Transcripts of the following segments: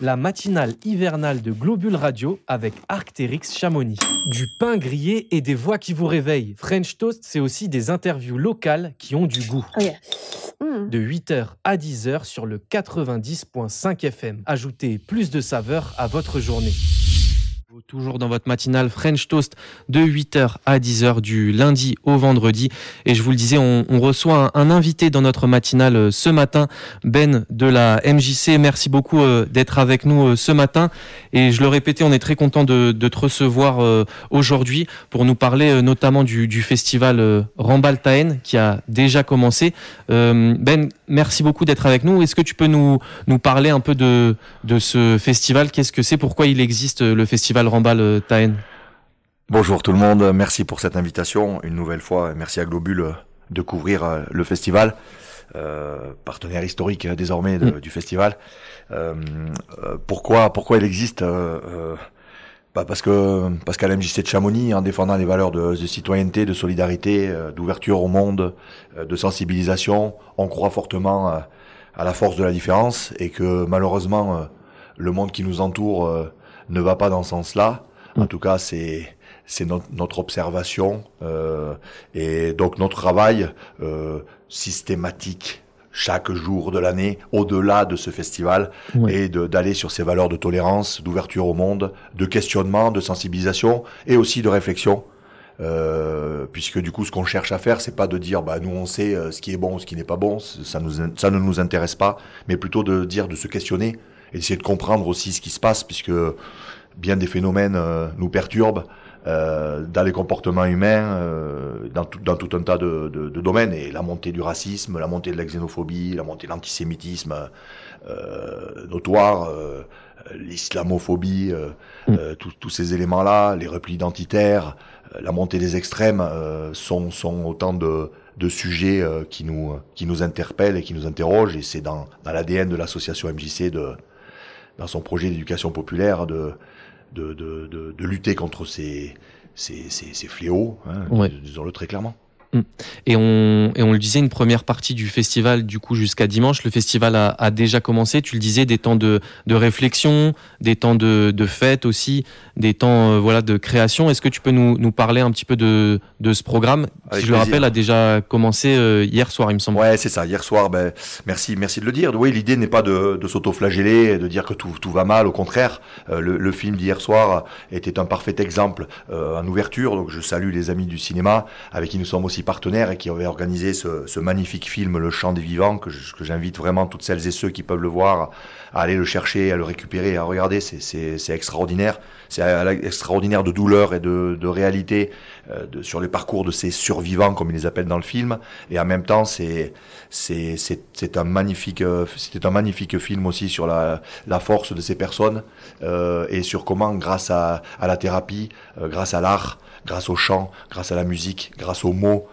la matinale hivernale de Globule Radio avec Arc'teryx Chamonix. Du pain grillé et des voix qui vous réveillent. French Toast, c'est aussi des interviews locales qui ont du goût. De 8h à 10h sur le 90.5 FM. Ajoutez plus de saveur à votre journée. Toujours dans votre matinale French Toast de 8h à 10h du lundi au vendredi. Et je vous le disais, on reçoit un invité dans notre matinale ce matin, Ben de la MJC. Merci beaucoup d'être avec nous ce matin. Et je le répétais, on est très content de te recevoir aujourd'hui pour nous parler notamment du festival Rambal Taen qui a déjà commencé. Ben, merci beaucoup d'être avec nous. Est-ce que tu peux nous parler un peu de ce festival? Qu'est-ce que c'est? Pourquoi il existe le festival Rambal Taen? Bonjour tout le monde, merci pour cette invitation. Une nouvelle fois, merci à Globule de couvrir le festival, partenaire historique désormais du festival. Pourquoi il existe? Parce qu'à la MJC de Chamonix, en défendant les valeurs de citoyenneté, de solidarité, d'ouverture au monde, de sensibilisation, on croit fortement à la force de la différence et que malheureusement le monde qui nous entoure ne va pas dans ce sens-là. En tout cas, c'est notre observation et donc notre travail systématique chaque jour de l'année, au-delà de ce festival, et d'aller sur ces valeurs de tolérance, d'ouverture au monde, de questionnement, de sensibilisation et aussi de réflexion. Puisque du coup, ce qu'on cherche à faire, c'est pas de dire, nous on sait ce qui est bon, ce qui n'est pas bon, ça ne nous intéresse pas, mais plutôt de dire, de se questionner et d'essayer de comprendre aussi ce qui se passe, puisque bien des phénomènes nous perturbent dans les comportements humains, dans tout un tas de domaines, et la montée du racisme, la montée de la xénophobie, la montée de l'antisémitisme notoire, l'islamophobie, tous ces éléments-là, les replis identitaires, la montée des extrêmes sont autant de sujets qui nous interpellent et qui nous interrogent, et c'est dans l'ADN de l'association MJC dans son projet d'éducation populaire de lutter contre ces fléaux, disons-le très clairement. Et on le disait, une première partie du festival, du coup, jusqu'à dimanche, le festival a déjà commencé. Tu le disais, des temps de réflexion, des temps de fête aussi, des temps de création. Est-ce que tu peux nous parler un petit peu de ce programme qui, je le rappelle, a déjà commencé hier soir, il me semble. Ouais, c'est ça, hier soir. Merci de le dire. Oui, l'idée n'est pas de s'auto-flageller, de dire que tout va mal. Au contraire, le film d'hier soir était un parfait exemple en ouverture. Donc, je salue les amis du cinéma avec qui nous sommes aussi partenaires et qui avaient organisé ce magnifique film Le Chant des Vivants, que j'invite vraiment toutes celles et ceux qui peuvent le voir à aller le chercher, à le récupérer, à regarder. C'est extraordinaire. C'est extraordinaire de douleur et de réalité sur les parcours de ces survivants, comme ils les appellent dans le film. Et en même temps, c'est un magnifique film aussi sur la force de ces personnes et sur comment, grâce à la thérapie, grâce à l'art, grâce au chant, grâce à la musique, grâce aux mots,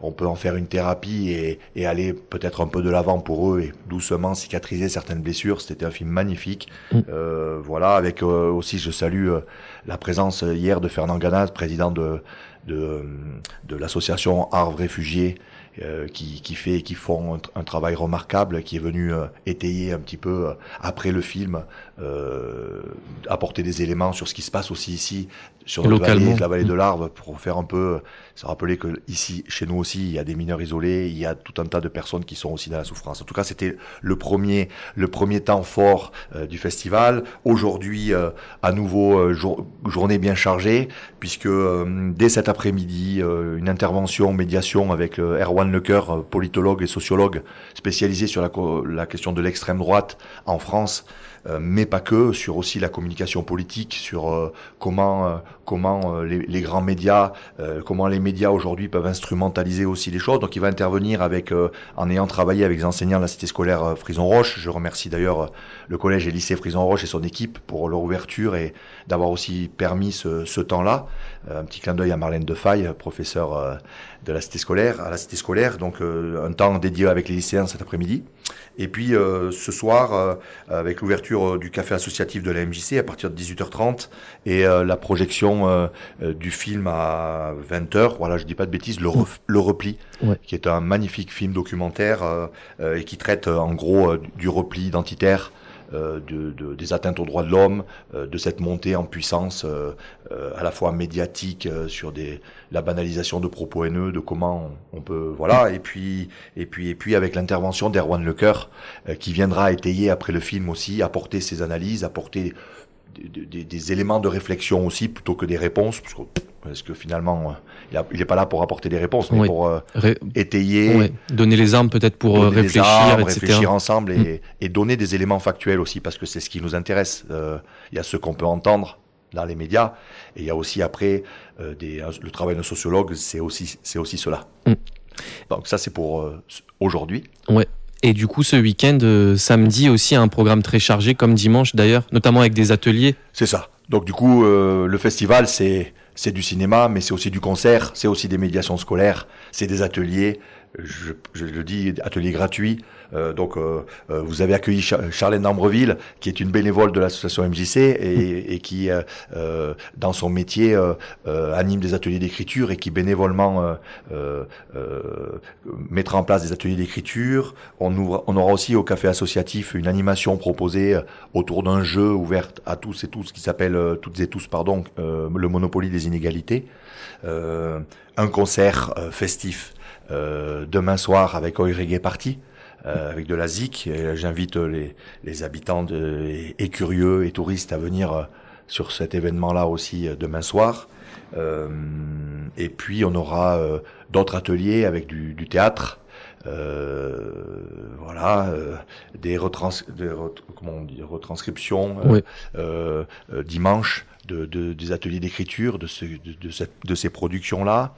on peut en faire une thérapie et aller peut-être un peu de l'avant pour eux et doucement cicatriser certaines blessures. C'était un film magnifique. Avec aussi, je salue la présence hier de Fernand Ganaz, président de l'association Arves Réfugiés, qui font un travail remarquable, qui est venu étayer un petit peu après le film, apporter des éléments sur ce qui se passe aussi ici, sur notre vallée, la vallée de l'Arve, pour faire un peu se rappeler que ici, chez nous aussi, il y a des mineurs isolés, il y a tout un tas de personnes qui sont aussi dans la souffrance. En tout cas, c'était le premier temps fort du festival. Aujourd'hui, à nouveau, journée bien chargée, puisque dès cet après-midi, une intervention, médiation avec Erwan Lecoeur, politologue et sociologue spécialisé sur la question de l'extrême droite en France, mais pas que, sur aussi la communication politique, sur comment les grands médias, comment les médias aujourd'hui peuvent instrumentaliser aussi les choses. Donc il va intervenir en ayant travaillé avec les enseignants de la cité scolaire Frison Roche. Je remercie d'ailleurs le collège et lycée Frison Roche et son équipe pour leur ouverture et d'avoir aussi permis ce temps-là. Un petit clin d'œil à Marlène Defaille, professeure à la cité scolaire, donc un temps dédié avec les lycéens cet après-midi. Et puis ce soir, avec l'ouverture du café associatif de la MJC à partir de 18h30 et la projection du film à 20h, voilà, je dis pas de bêtises, Le Repli, qui est un magnifique film documentaire et qui traite en gros du repli identitaire des atteintes aux droits de l'homme, de cette montée en puissance à la fois médiatique sur la banalisation de propos haineux, de comment on peut voilà, et puis avec l'intervention d'Erwan Lecoeur qui viendra étayer après le film aussi, apporter ses analyses, apporter des éléments de réflexion aussi plutôt que des réponses, parce que finalement il est pas là pour apporter des réponses, mais pour étayer, donner les armes peut-être pour réfléchir, etc. Réfléchir ensemble et donner des éléments factuels aussi, parce que c'est ce qui nous intéresse. Il y a ce qu'on peut entendre dans les médias, et il y a aussi après le travail d'un sociologue, c'est aussi cela. Donc ça c'est pour aujourd'hui. Ouais. Et du coup, ce week-end, samedi aussi, un programme très chargé, comme dimanche d'ailleurs, notamment avec des ateliers. C'est ça. Donc du coup, le festival, c'est du cinéma, mais c'est aussi du concert, c'est aussi des médiations scolaires, c'est des ateliers, je le dis, ateliers gratuits. Donc vous avez accueilli Charlène d'Ambreville, qui est une bénévole de l'association MJC et qui, dans son métier, anime des ateliers d'écriture et qui bénévolement mettra en place des ateliers d'écriture. On aura aussi au café associatif une animation proposée autour d'un jeu ouvert à tous et tous, qui s'appelle le Monopoly des inégalités. Un concert festif demain soir avec Oi Reggae Party. Avec de la zik, et j'invite les habitants et curieux et touristes à venir sur cet événement-là aussi demain soir. Et puis on aura d'autres ateliers avec du théâtre, des retranscriptions dimanche des ateliers d'écriture de ces productions-là.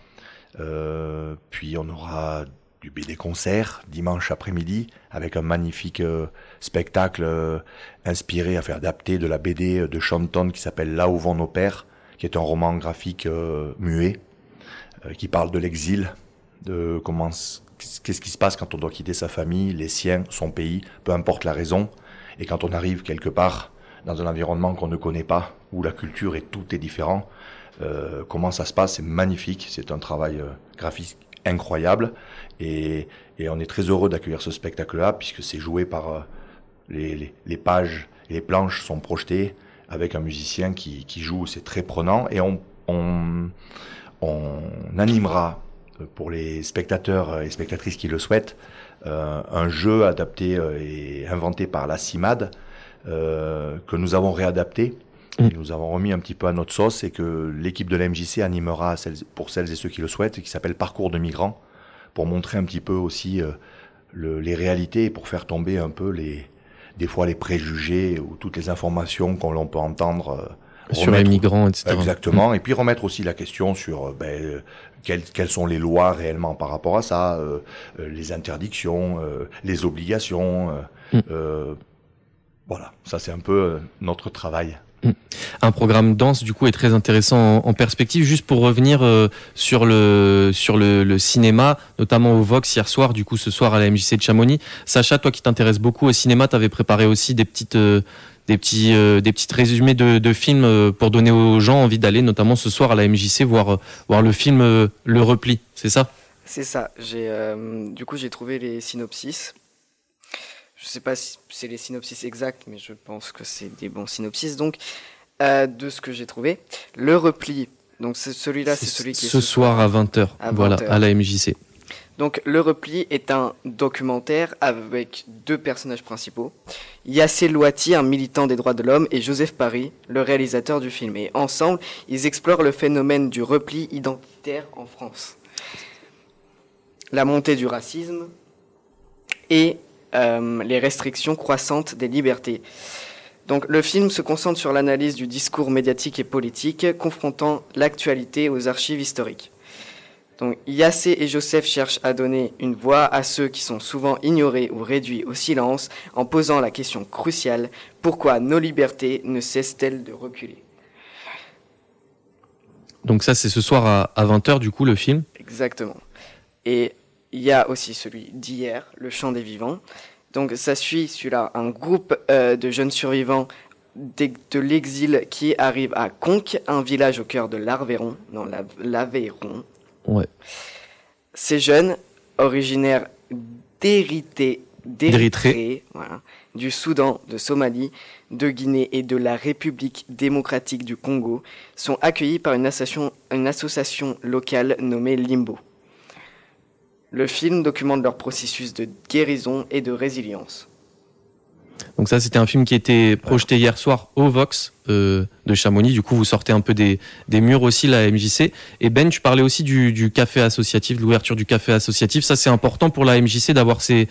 Puis on aura du BD concert dimanche après-midi avec un magnifique spectacle inspiré, adapté de la BD de Shanton qui s'appelle Là où vont nos pères, qui est un roman graphique muet qui parle de l'exil, de qu'est-ce qui se passe quand on doit quitter sa famille, les siens, son pays, peu importe la raison, et quand on arrive quelque part dans un environnement qu'on ne connaît pas, où la culture et tout est différent, comment ça se passe. C'est magnifique, c'est un travail graphique incroyable, et on est très heureux d'accueillir ce spectacle-là, puisque c'est joué par les pages et les planches sont projetées avec un musicien qui joue, c'est très prenant, et on animera pour les spectateurs et spectatrices qui le souhaitent un jeu adapté et inventé par la CIMAD que nous avons réadapté. Et nous avons remis un petit peu à notre sauce, et que l'équipe de la MJC animera pour celles et ceux qui le souhaitent, qui s'appelle Parcours de migrants, pour montrer un petit peu aussi les réalités, et pour faire tomber un peu des fois les préjugés ou toutes les informations qu'on peut entendre sur les migrants, etc. Exactement. Et puis remettre aussi la question sur quelles sont les lois réellement par rapport à ça, les interdictions, les obligations. Voilà, ça c'est un peu notre travail. Un programme dense du coup est très intéressant en perspective. Juste pour revenir sur le cinéma, notamment au Vox hier soir, du coup ce soir à la MJC de Chamonix. Sacha, toi qui t'intéresses beaucoup au cinéma, t'avais préparé aussi des petits résumés de films pour donner aux gens envie d'aller, notamment ce soir à la MJC, voir le film Le Repli, c'est ça ? C'est ça. Du coup j'ai trouvé les synopsis. Je ne sais pas si c'est les synopsis exacts, mais je pense que c'est des bons synopsis. Donc, de ce que j'ai trouvé, Le Repli, donc celui-là, c'est celui qui est ce soir à 20h, voilà, 20h. À la MJC. Donc, Le Repli est un documentaire avec deux personnages principaux. Yassé Louati, un militant des droits de l'homme, et Joseph Paris, le réalisateur du film. Et ensemble, ils explorent le phénomène du repli identitaire en France. La montée du racisme et les restrictions croissantes des libertés. Donc, le film se concentre sur l'analyse du discours médiatique et politique, confrontant l'actualité aux archives historiques. Donc, Yassé et Joseph cherchent à donner une voix à ceux qui sont souvent ignorés ou réduits au silence, en posant la question cruciale: pourquoi nos libertés ne cessent-elles de reculer ? Donc ça, c'est ce soir à 20h, du coup, le film ? Exactement. Et il y a aussi celui d'hier, Le Chant des Vivants. Donc ça suit celui-là un groupe de jeunes survivants de l'exil qui arrive à Conques, un village au cœur de l'Aveyron. Ouais. Ces jeunes, originaires d'Érythrée, d'Érythrée, voilà, du Soudan, de Somalie, de Guinée et de la République démocratique du Congo sont accueillis par une association locale nommée Limbo. Le film documente leur processus de guérison et de résilience. Donc ça, c'était un film qui était projeté hier soir au Vox de Chamonix. Du coup, vous sortez un peu des murs aussi, la MJC. Et Ben, tu parlais aussi du café associatif, de l'ouverture du café associatif. Ça, c'est important pour la MJC d'avoir ces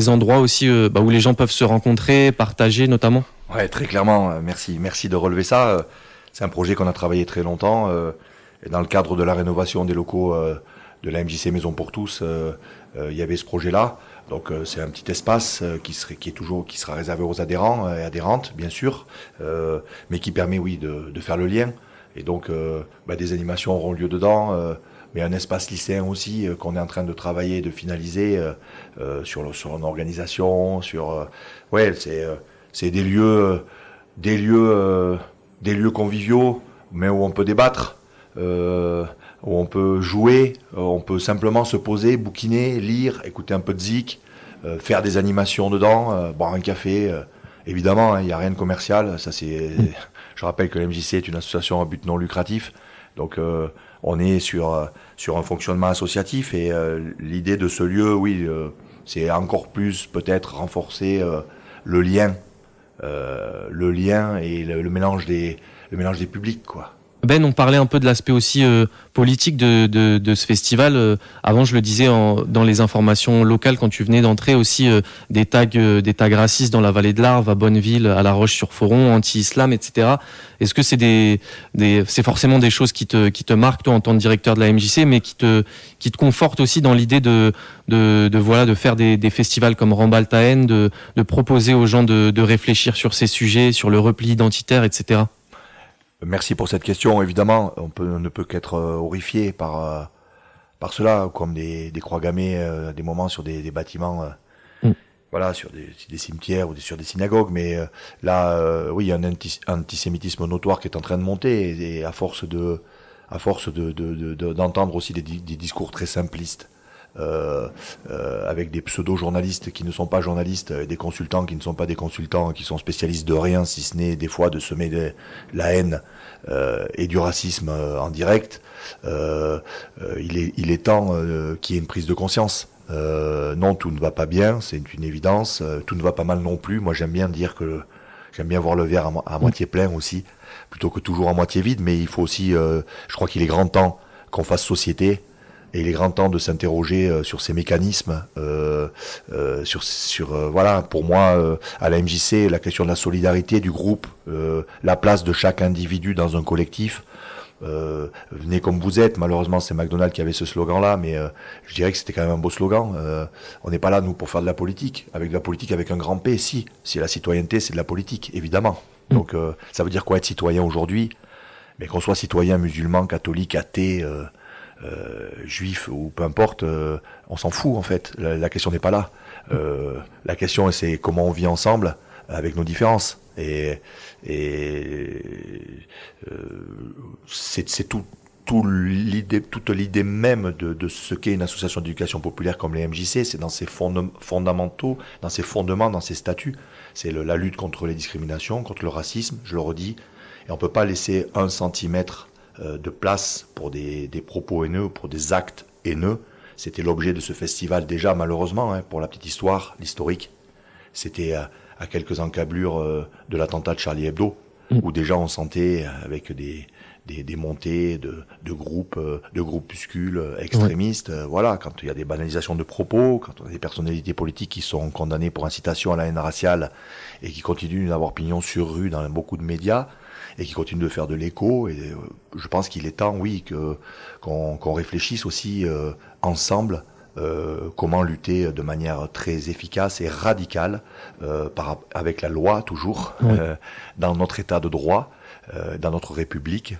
endroits aussi où les gens peuvent se rencontrer, partager notamment. Ouais, très clairement. Merci de relever ça. C'est un projet qu'on a travaillé très longtemps. Et dans le cadre de la rénovation des locaux de la MJC Maison pour tous, il y avait ce projet-là. Donc c'est un petit espace qui sera réservé aux adhérents et adhérentes, bien sûr, mais qui permet, oui, de faire le lien. Et donc des animations auront lieu dedans, mais un espace lycéen aussi qu'on est en train de travailler, de finaliser sur l'organisation, c'est des lieux conviviaux, mais où on peut débattre. Où on peut jouer, on peut simplement se poser, bouquiner, lire, écouter un peu de zik, faire des animations dedans, boire un café. Évidemment, il n'y a rien de commercial. Ça, je rappelle que l'MJC est une association à but non lucratif. Donc, on est sur un fonctionnement associatif. Et l'idée de ce lieu, oui, c'est encore plus peut-être renforcer le lien et le mélange des publics, quoi. Ben, on parlait un peu de l'aspect aussi politique de ce festival. Avant, je le disais dans les informations locales quand tu venais d'entrer aussi des tags racistes dans la vallée de l'Arve, à Bonneville, à La Roche-sur-Foron, anti-islam, etc. Est-ce que c'est forcément des choses qui te marquent toi en tant que directeur de la MJC, mais qui te confortent aussi dans l'idée de faire des festivals comme Rambaltaen, de proposer aux gens de réfléchir sur ces sujets, sur le repli identitaire, etc. Merci pour cette question. Évidemment, on ne peut qu'être horrifié par cela, comme des croix gammées, des moments sur des bâtiments, sur des cimetières ou sur des synagogues. Mais oui, il y a un antisémitisme notoire qui est en train de monter, et à force d'entendre aussi des discours très simplistes. Avec des pseudo-journalistes qui ne sont pas journalistes, des consultants qui ne sont pas des consultants, qui sont spécialistes de rien, si ce n'est des fois de semer la haine et du racisme en direct. Il est temps qu'il y ait une prise de conscience. Non, tout ne va pas bien, c'est une évidence. Tout ne va pas mal non plus. Moi, j'aime bien voir le verre à moitié plein aussi, plutôt que toujours à moitié vide. Mais il faut aussi, je crois qu'il est grand temps qu'on fasse société. Et il est grand temps de s'interroger sur ces mécanismes, pour moi, à la MJC, la question de la solidarité du groupe, la place de chaque individu dans un collectif. Venez comme vous êtes. Malheureusement, c'est McDonald's qui avait ce slogan-là, mais je dirais que c'était quand même un beau slogan. On n'est pas là, nous, pour faire de la politique. Avec de la politique avec un grand P, si la citoyenneté, c'est de la politique, évidemment. Donc, ça veut dire quoi être citoyen aujourd'hui? Mais qu'on soit citoyen musulman, catholique, athée... juif ou peu importe, on s'en fout en fait. La question n'est pas là. La question c'est comment on vit ensemble avec nos différences. Et c'est toute l'idée même de ce qu'est une association d'éducation populaire comme les MJC. C'est dans ses fondamentaux, dans ses fondements, dans ses statuts. C'est la lutte contre les discriminations, contre le racisme, je le redis. Et on peut pas laisser 1 centimètre de place pour des propos haineux, pour des actes haineux. C'était l'objet de ce festival déjà, malheureusement, pour la petite histoire, l'historique. C'était à quelques encablures de l'attentat de Charlie Hebdo, où déjà on sentait avec des montées de groupuscules extrémistes. Quand il y a des banalisations de propos, quand on a des personnalités politiques qui sont condamnées pour incitation à la haine raciale et qui continuent d'avoir pignon sur rue dans beaucoup de médias, et qui continue de faire de l'écho. Et je pense qu'il est temps, oui, qu'on réfléchisse aussi ensemble comment lutter de manière très efficace et radicale avec la loi toujours dans notre état de droit, dans notre République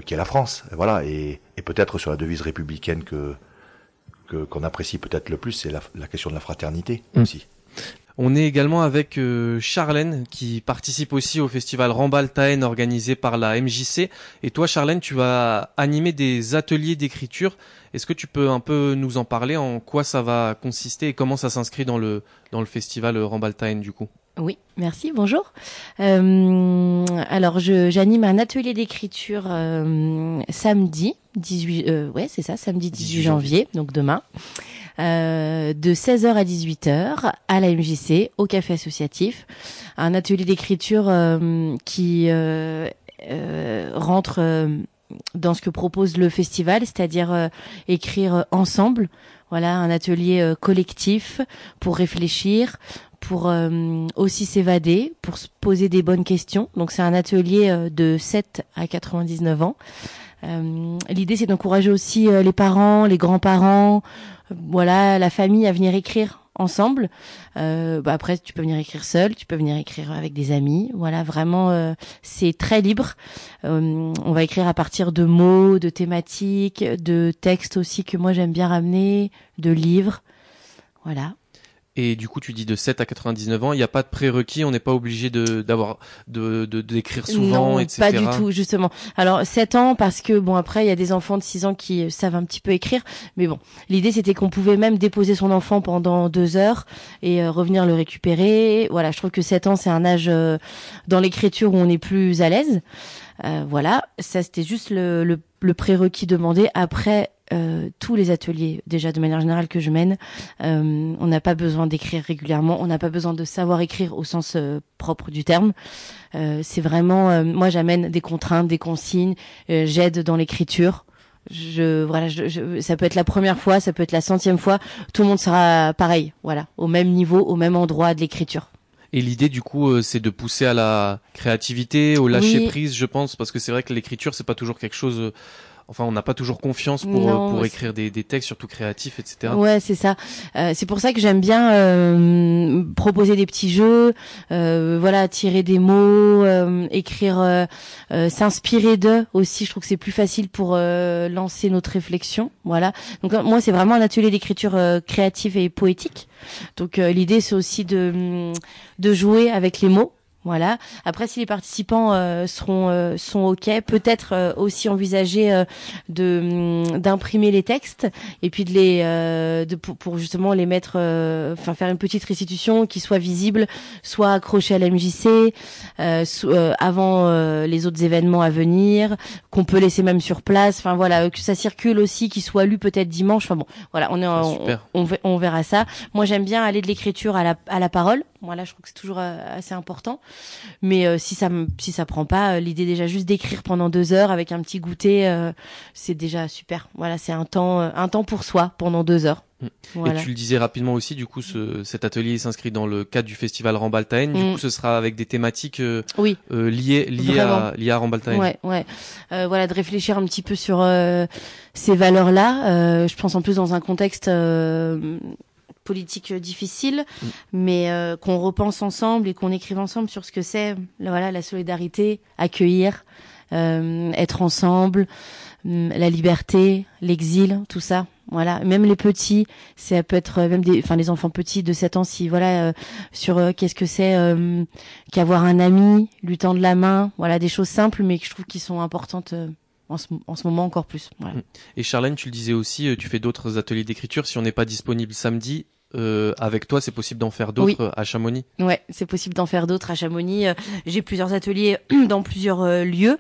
qui est la France. Et peut-être sur la devise républicaine qu'on apprécie peut-être le plus, c'est la question de la fraternité aussi. On est également avec Charlène qui participe aussi au festival Rambaltaen organisé par la MJC. Et toi Charlène, tu vas animer des ateliers d'écriture. Est-ce que tu peux un peu nous en parler, en quoi ça va consister et comment ça s'inscrit dans le festival Rambaltaen du coup? Oui, merci, bonjour. Alors j'anime un atelier d'écriture samedi 18 samedi 18 janvier, donc demain. De 16h à 18h à la MJC, au café associatif. Un atelier d'écriture qui rentre dans ce que propose le festival, c'est-à-dire écrire ensemble. Voilà, un atelier collectif pour réfléchir, pour aussi s'évader, pour se poser des bonnes questions. Donc c'est un atelier de 7 à 99 ans. L'idée c'est d'encourager aussi les parents, les grands-parents, voilà, la famille à venir écrire ensemble. Après tu peux venir écrire seul, tu peux venir écrire avec des amis. Voilà, vraiment c'est très libre. On va écrire à partir de mots, de thématiques, de textes aussi que moi j'aime bien ramener, de livres. Voilà. Et du coup, tu dis de 7 à 99 ans, il n'y a pas de prérequis, on n'est pas obligé d'écrire souvent, non, etc. Pas du tout, justement. Alors, 7 ans, parce que, bon, après, il y a des enfants de 6 ans qui savent un petit peu écrire. Mais bon, l'idée, c'était qu'on pouvait même déposer son enfant pendant 2 heures et revenir le récupérer. Voilà, je trouve que 7 ans, c'est un âge dans l'écriture où on est plus à l'aise. Voilà, ça, c'était juste le prérequis demandé. Après, tous les ateliers, déjà de manière générale que je mène, on n'a pas besoin d'écrire régulièrement, on n'a pas besoin de savoir écrire au sens propre du terme. C'est vraiment, moi j'amène des contraintes, des consignes, j'aide dans l'écriture. Ça peut être la première fois, ça peut être la 100e fois, tout le monde sera pareil, voilà, au même niveau, au même endroit de l'écriture. Et l'idée, du coup, c'est de pousser à la créativité, au lâcher prise, je pense, parce que c'est vrai que l'écriture, c'est pas toujours quelque chose. Enfin, on n'a pas toujours confiance pour écrire des textes, surtout créatifs, etc. Ouais, c'est ça. C'est pour ça que j'aime bien proposer des petits jeux, voilà, tirer des mots, écrire, s'inspirer d'eux aussi. Je trouve que c'est plus facile pour lancer notre réflexion. Voilà. Donc moi, c'est vraiment un atelier d'écriture créative et poétique. Donc l'idée, c'est aussi de jouer avec les mots. Voilà. Après, si les participants sont ok, peut-être aussi envisager d'imprimer les textes et puis pour justement les mettre, faire une petite restitution qui soit visible, soit accrochée à la MJC avant les autres événements à venir, qu'on peut laisser même sur place. Enfin voilà, que ça circule aussi, qu'il soit lu peut-être dimanche. Enfin bon, voilà, on verra ça. Moi, j'aime bien aller de l'écriture à la parole. Voilà, je trouve que c'est toujours assez important. Mais si ça prend pas, l'idée déjà juste d'écrire pendant 2 heures avec un petit goûter, c'est déjà super. Voilà, c'est un temps pour soi pendant 2 heures. Voilà. Et tu le disais rapidement aussi, du coup, cet atelier s'inscrit dans le cadre du festival Rambaltaen. Du coup, ce sera avec des thématiques liées à Rambaltaen. Ouais. Voilà, de réfléchir un petit peu sur ces valeurs-là. Je pense en plus dans un contexte politique difficile, mais qu'on repense ensemble et qu'on écrive ensemble sur ce que c'est, voilà, la solidarité, accueillir, être ensemble, la liberté, l'exil, tout ça. Voilà, même les petits, ça peut être même les enfants petits de 7 ans, si voilà, sur qu'est-ce que c'est qu'avoir un ami, lui tendre la main, voilà, des choses simples mais que je trouve qui sont importantes en ce moment encore plus. Voilà. Et Charlène, tu le disais aussi, tu fais d'autres ateliers d'écriture. Si on n'est pas disponible samedi, avec toi, c'est possible d'en faire d'autres à Chamonix? Ouais, c'est possible d'en faire d'autres à Chamonix. J'ai plusieurs ateliers dans plusieurs lieux.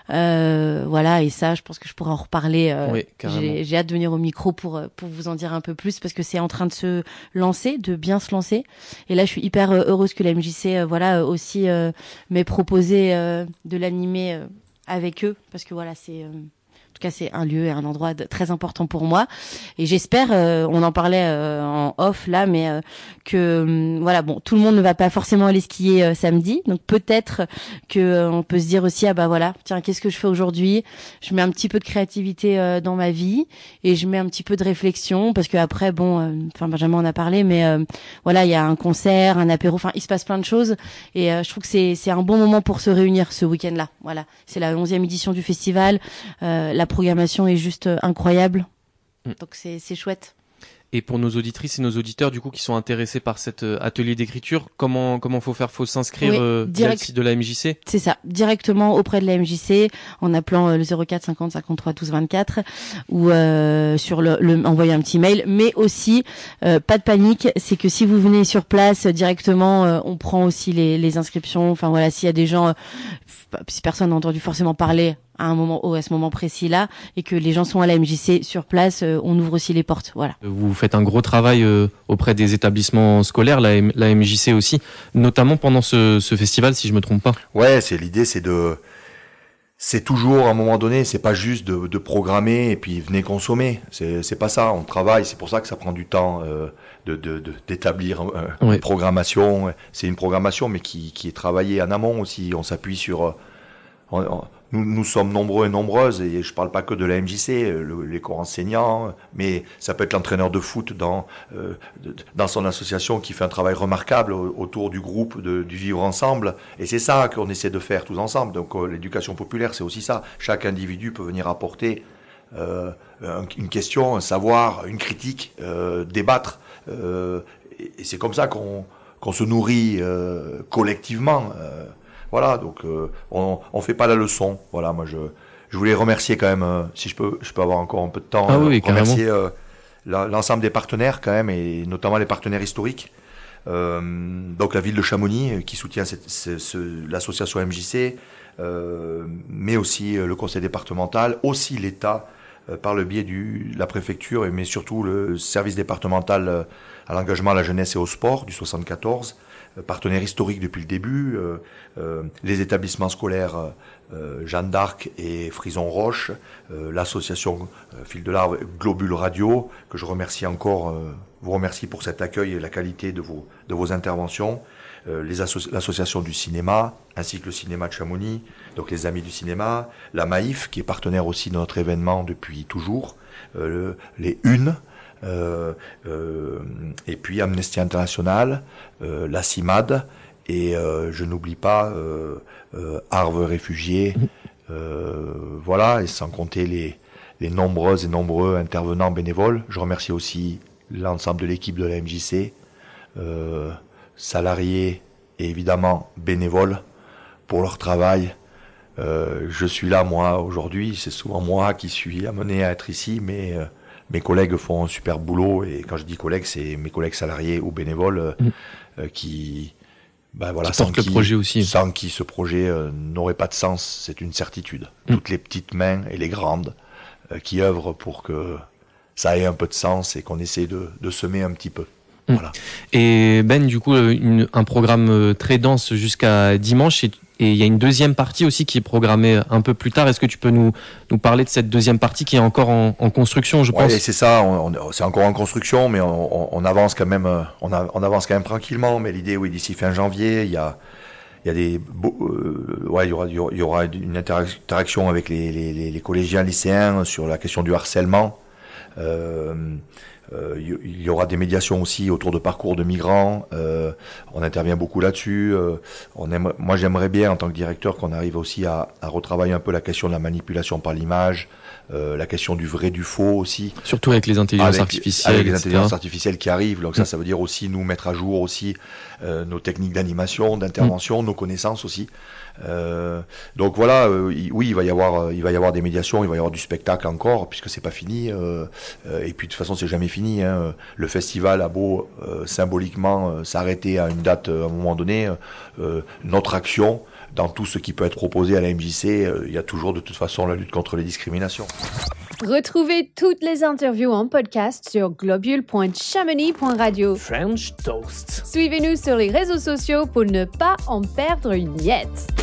Voilà, et ça, je pense que je pourrais en reparler. J'ai hâte de venir au micro pour vous en dire un peu plus parce que c'est en train de se lancer, de bien se lancer. Et là, je suis hyper heureuse que la MJC, aussi m'ait proposé de l'animer avec eux parce que voilà, en tout cas, c'est un lieu et un endroit très important pour moi. Et j'espère, on en parlait en off là, mais que voilà, bon, tout le monde ne va pas forcément aller skier samedi, donc peut-être que on peut se dire aussi, ah bah voilà, tiens, qu'est-ce que je fais aujourd'hui? Je mets un petit peu de créativité dans ma vie et je mets un petit peu de réflexion parce que après, bon, Benjamin en a parlé, mais voilà, il y a un concert, un apéro, il se passe plein de choses et je trouve que c'est un bon moment pour se réunir ce week-end-là. Voilà, c'est la 11e édition du festival. La programmation est juste incroyable. Donc c'est chouette. Et pour nos auditrices et nos auditeurs du coup qui sont intéressés par cet atelier d'écriture, comment faut faire? Faut s'inscrire via le site de la MJC? C'est ça, directement auprès de la MJC en appelant le 04 50 53 12 24 ou sur envoyer un petit mail. Mais aussi, pas de panique, c'est que si vous venez sur place directement, on prend aussi les inscriptions. Enfin voilà, s'il y a des gens, si personne n'a entendu forcément parler à ce moment précis là, et que les gens sont à la MJC sur place, on ouvre aussi les portes. Voilà. Vous faites un gros travail auprès des établissements scolaires, la MJC aussi, notamment pendant ce festival, si je me trompe pas. Ouais, l'idée, c'est toujours à un moment donné, c'est pas juste de programmer et puis venez consommer. C'est pas ça. On travaille. C'est pour ça que ça prend du temps d'établir une programmation. C'est une programmation, mais qui est travaillée en amont aussi. On s'appuie sur nous sommes nombreux et nombreuses, et je parle pas que de la MJC, les corps enseignants, mais ça peut être l'entraîneur de foot dans son association qui fait un travail remarquable autour du groupe du vivre ensemble, et c'est ça qu'on essaie de faire tous ensemble. Donc l'éducation populaire, c'est aussi ça. Chaque individu peut venir apporter une question, un savoir, une critique, débattre, et c'est comme ça qu'on se nourrit collectivement. Voilà, donc on fait pas la leçon. Voilà, moi je voulais remercier quand même, si je peux avoir encore un peu de temps, remercier l'ensemble des partenaires quand même, et notamment les partenaires historiques. Donc la ville de Chamonix qui soutient l'association MJC, mais aussi le conseil départemental, aussi l'État par le biais de la préfecture, mais surtout le service départemental à l'engagement à la jeunesse et au sport du 74. Partenaire historique depuis le début, les établissements scolaires Jeanne d'Arc et Frison Roche, l'association Fil de l'Arbre, Globule Radio, que je remercie encore, vous remercie pour cet accueil et la qualité de vos interventions, l'association du cinéma, ainsi que le cinéma de Chamonix, donc les Amis du cinéma, la Maïf, qui est partenaire aussi de notre événement depuis toujours, les Unes, et puis Amnesty International, la CIMAD, et je n'oublie pas Arve Réfugiés, voilà, et sans compter les nombreuses et nombreux intervenants bénévoles. Je remercie aussi l'ensemble de l'équipe de la MJC, salariés et évidemment bénévoles pour leur travail. Je suis là moi aujourd'hui, c'est souvent moi qui suis amené à être ici, mais mes collègues font un super boulot, et quand je dis collègues, c'est mes collègues salariés ou bénévoles qui portent le projet aussi. Sans qui ce projet n'aurait pas de sens, c'est une certitude. Toutes les petites mains et les grandes qui œuvrent pour que ça ait un peu de sens et qu'on essaie de semer un petit peu. Voilà. Et Ben, du coup, un programme très dense jusqu'à dimanche, et il y a une deuxième partie aussi qui est programmée un peu plus tard. Est-ce que tu peux nous parler de cette deuxième partie qui est encore en construction, je pense? Oui, c'est ça. C'est encore en construction, mais on avance quand même. On avance quand même tranquillement. Mais l'idée, oui, d'ici fin janvier, il y aura une interaction avec les collégiens, lycéens sur la question du harcèlement. Il y aura des médiations aussi autour de parcours de migrants. On intervient beaucoup là-dessus. Moi, j'aimerais bien, en tant que directeur, qu'on arrive aussi à retravailler un peu la question de la manipulation par l'image, la question du vrai, du faux aussi. Surtout avec les intelligences artificielles. Avec les intelligences artificielles qui arrivent. Donc ça veut dire aussi nous mettre à jour aussi nos techniques d'animation, d'intervention, nos connaissances aussi. Donc voilà, oui, il va y avoir des médiations, il va y avoir du spectacle encore, puisque c'est pas fini. Et puis de toute façon, c'est jamais fini. Hein. Le festival a beau symboliquement s'arrêter à une date à un moment donné, notre action dans tout ce qui peut être proposé à la MJC, il y a toujours de toute façon la lutte contre les discriminations. Retrouvez toutes les interviews en podcast sur globule.chamonix.radio. French Toast. Suivez-nous sur les réseaux sociaux pour ne pas en perdre une miette.